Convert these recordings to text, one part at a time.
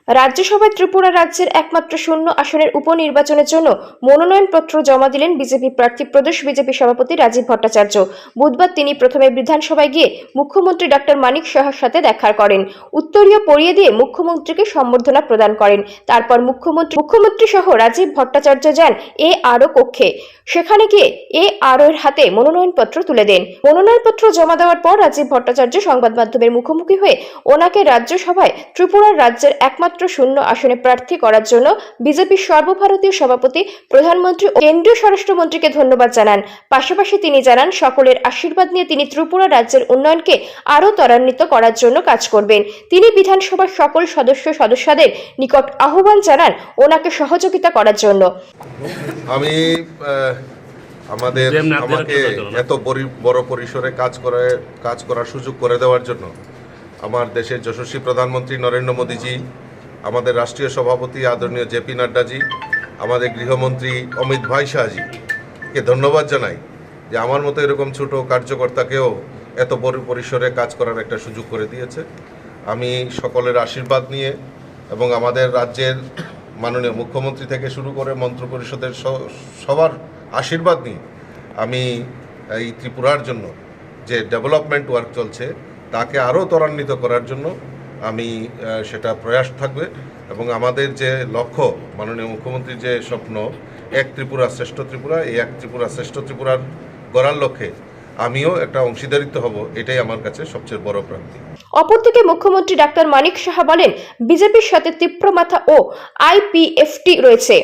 রাজ্যসভায় ত্রিপুরা রাজ্যের একমাত্র শূন্য আসনের উপনির্বাচনের জন্য মনোনয়নপত্র জমা দিলেন বিজেপি প্রার্থী প্রদেশ বিজেপি সভাপতি রাজীব ভট্টাচার্য। বুধবার তিনি প্রথমে বিধানসভায় গিয়ে মুখ্যমন্ত্রী ডক্টর মানিক সাহার সাথে দেখা করেন। উত্তরীয় পরিয়ে দিয়ে মুখ্যমন্ত্রীকে সম্বর্ধনা প্রদান করেন। তারপর মুখ্যমন্ত্রী সহ রাজীব ভট্টাচার্য যান ARO কক্ষে। সেখানে গিয়ে ARO এর হাতে মনোনয়নপত্র তুলে দেন। মনোনয়নপত্র জমা দেওয়ার পর রাজীব ভট্টাচার্য সংবাদ মাধ্যমের মুখোমুখি হয়ে ওনাকে রাজ্যসভায় ত্রিপুরার রাজ্যের একমাত্র শূন্য আসনে প্রার্থী করার জন্য বিজেপির সর্বভারতীয় সভাপতি, প্রধানমন্ত্রী ও কেন্দ্রীয় স্বরাষ্ট্রমন্ত্রীকে ধন্যবাদ জানান। পাশাপাশি তিনি জানান সকলের আশীর্বাদ নিয়ে তিনি ত্রিপুরা রাজ্যের উন্নয়নকে আরও ত্বরান্বিত করার জন্য কাজ করবেন। তিনি বিধানসভার সকল সদস্যদের নিকট আহ্বান জানান ওনাকে সহযোগিতা করার জন্য। আমাকে এত বড় পরিসরে কাজ করার সুযোগ করে দেওয়ার জন্য আমার দেশের যশস্বী প্রধানমন্ত্রী নরেন্দ্র মোদীজি, আমাদের রাষ্ট্রীয় সভাপতি আদরণীয় JP নাড্ডাজি, আমাদের গৃহমন্ত্রী অমিত ভাই শাহজিকে ধন্যবাদ জানাই যে আমার মতো এরকম ছোট কার্যকর্তাকেও এত বড় পরিসরে কাজ করার একটা সুযোগ করে দিয়েছে। আমি সকলের আশীর্বাদ নিয়ে এবং আমাদের রাজ্যের মাননীয় মুখ্যমন্ত্রী থেকে শুরু করে মন্ত্রিপরিষদের সবার আশীর্বাদ নিয়ে আমি এই ত্রিপুরার জন্য যে ডেভেলপমেন্ট ওয়ার্ক চলছে তাকে আরও ত্বরান্বিত করার জন্য আমি সেটা প্রয়াস থাকবে। এবং আমাদের যে লক্ষ্য, মাননীয় মুখ্যমন্ত্রীর যে স্বপ্ন এক ত্রিপুরা শ্রেষ্ঠ ত্রিপুরা, এই এক ত্রিপুরা শ্রেষ্ঠ ত্রিপুরার গড়ার লক্ষ্যে আমিও একটা অংশীদারিত্ব হব, এটাই আমার কাছে সবচেয়ে বড় প্রাপ্তি। অপরদিকে মুখ্যমন্ত্রী ডাক্তার মানিক সাহা বলেন, বিজেপির সাথে তীব্রমাথা ও IPFT রয়েছে।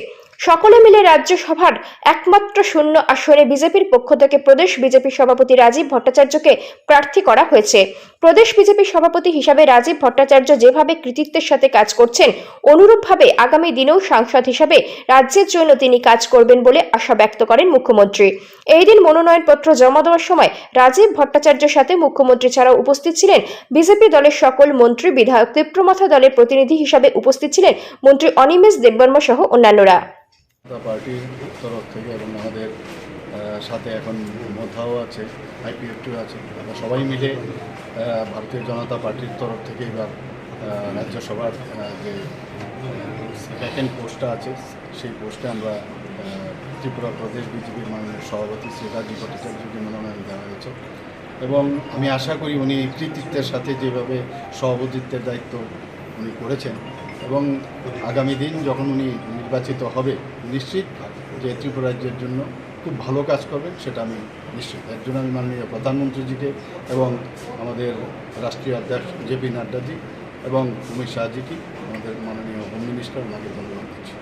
সকলে মিলে রাজ্যসভার একমাত্র শূন্য আসনে বিজেপির পক্ষ থেকে প্রদেশ বিজেপি সভাপতি রাজীব ভট্টাচার্যকে প্রার্থী করা হয়েছে। প্রদেশ বিজেপি সভাপতি হিসাবে রাজীব ভট্টাচার্য যেভাবে কৃতিত্বের সাথে কাজ করছেন, অনুরূপভাবে আগামী দিনেও সাংসদ হিসাবে রাজ্যের জন্য তিনি কাজ করবেন বলে আশা ব্যক্ত করেন মুখ্যমন্ত্রী। এই দিন মনোনয়নপত্র জমা দেওয়ার সময় রাজীব ভট্টাচার্যের সাথে মুখ্যমন্ত্রী ছাড়াও উপস্থিত ছিলেন বিজেপি দলের সকল মন্ত্রী, বিধায়ক, তীব্রমাথা দলের প্রতিনিধি হিসাবে উপস্থিত ছিলেন মন্ত্রী অনিমেষ দেববর্মা সহ অন্যান্যরা। পার্টির তরফ থেকে এবং আমাদের সাথে এখন মোথাও আছে, IPFT আছে, আমরা সবাই মিলে ভারতীয় জনতা পার্টির তরফ থেকে এবার রাজ্যসভার যে ভ্যাকেন্ট পোস্টটা আছে সেই পোস্টে আমরা ত্রিপুরা প্রদেশ বিজেপির মাননীয় সভাপতি শ্রী রাজীব ভট্টাচার্যকে মনোনয়ন দেওয়া হয়েছে। এবং আমি আশা করি উনি কৃতিত্বের সাথে যেভাবে সভাপতিত্বের দায়িত্ব উনি করেছেন এবং আগামী দিন যখন উনি নির্বাচিত হবে নিশ্চিত যে ত্রিপুরা রাজ্যের জন্য খুব ভালো কাজ করবেন, সেটা আমি নিশ্চিত। এর জন্য আমি মাননীয় প্রধানমন্ত্রীজিকে এবং আমাদের রাষ্ট্রীয় অধ্যক্ষ JP নাড্ডাজি এবং অমিত শাহজিকে, আমাদের মাননীয় হোম মিনিস্টার, ওনাকে ধন্যবাদ দিচ্ছি।